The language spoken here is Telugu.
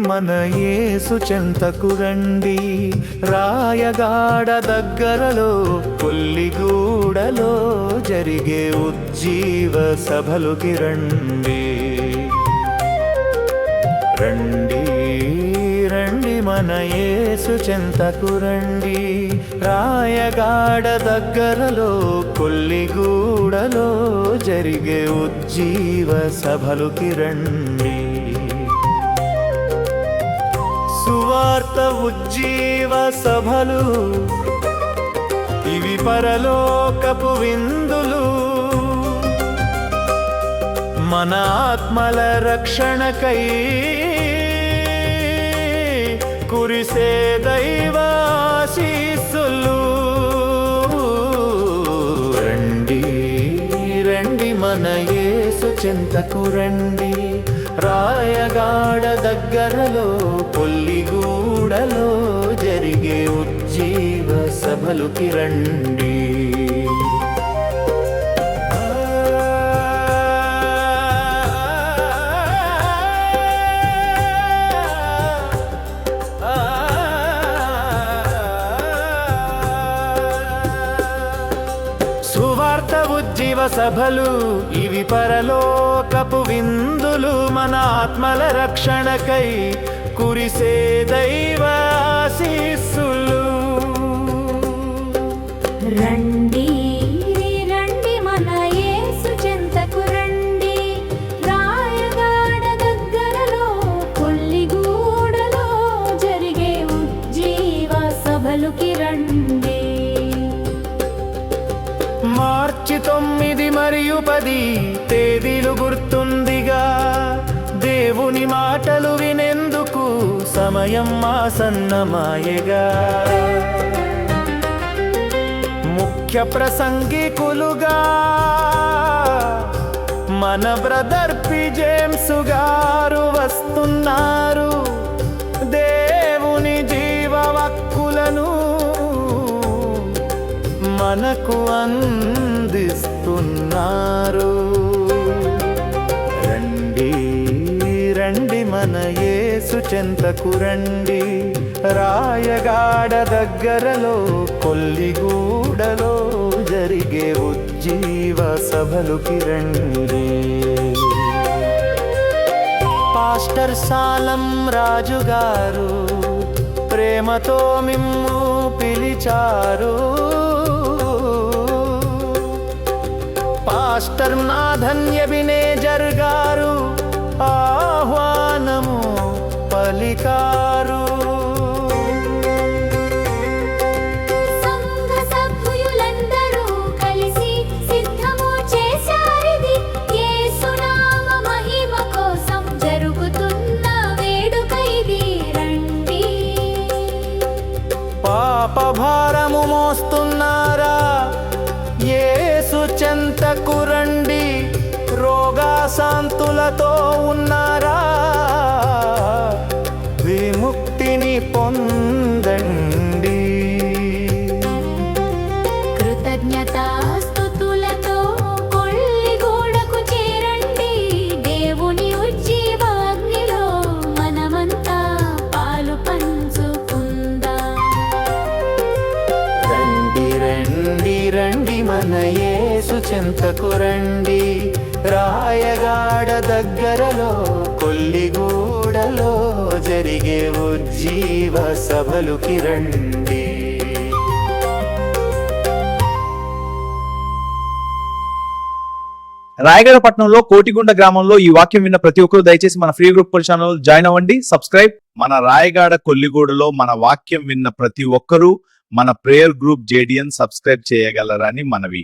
మన యేసు చెంతకు రండి, రాయగాడ దగ్గరలో కొల్లిగూడలో జరిగే ఉజ్జీవ సభలుకి రండి. రండి రండి మన యేసు చెంతకు రండి, రాయగాడ దగ్గరలో కొల్లిగూడలో జరిగే ఉజ్జీవ సభలుకి రండి. సువార్త ఉజ్జీవ సభలు ఇవి పరలోకపు విందులు, మన ఆత్మల రక్షణకై కురిసే దైవాశీస్సులు. రండి రండి మన యేసు చెంతకు రండి, రాయగాడ దగ్గరలో కొల్లిగూడలో జరిగే ఉజ్జీవ సభలుకి రండి. సువార్త ఉజ్జీవ సభలు ఇవి పరలోకపు విందులు, మన ఆత్మల రక్షణకై కురిసే దైవాశీస్సులు. రండి రండి మన యేసు చెంతకు రండి, రాయగాడ దగ్గరలో కొల్లిగూడలో జరిగే ఉజ్జీవ సభలుకి రండి. మార్చి 9 మరియు 10 తేదీలు గుర్తుందిగా, దేవుని మాటలు వినేందుకు సమయం ఆసన్నమాయగా. ముఖ్య ప్రసంగికులుగా మన బ్రదర్ పి. జేమ్స్ గారు వస్తున్నారు, దేవుని జీవవాక్కులను మనకు అందిస్తున్నారు. రండి రండి మన యేసు చెంతకు రండి, రాయగాడ దగ్గరలో కొల్లిగూడలో జరిగే ఉజ్జీవ సభలుకి రండి. పాస్టర్ సాలం రాజు గారు ప్రేమతో మిమ్ము పిలిచారు, పాస్టర్ నాథన్ ఎబినేజర్ గారు ఆహ్వానము పలికారు. సంఘ సభ్యులందరూ కలిసి సిద్ధము చేశారిది, యేసు నామ మహిమ కోసం జరుగుతున్న వేడుక ఇది. రండి. పాప భారము మోస్తున్నారా, యేసు చెంతకు రండి. రోగాశాంతులతో ఉన్నారా, విముక్తిని పొందండి. కృతజ్ఞతాస్తుతులతో కొల్లిగూడకు చేరండి, దేవుని ఉజ్జీవాగ్నిలో మనమంతా పాలు పంచుకుందాం. రండి రండి రండి మన యేసు చెంతకు రండి, రాయగాడ దగ్గరలో కొల్లిగూడలో జరిగే ఉజ్జీవ సభలుకి రండి. రాయగడ పట్టణంలో కోటిగుండ గ్రామంలో ఈ వాక్యం విన్న ప్రతి ఒక్కరు దయచేసి మన ఫ్రీ గ్రూప్ ఛానల్ జాయిన్ అవ్వండి, సబ్స్క్రైబ్. మన రాయగాడ కొల్లిగూడలో మన వాక్యం విన్న ప్రతి ఒక్కరూ మన ప్రేయర్ గ్రూప్ JDN సబ్స్క్రైబ్ చేయగలరని మనవి.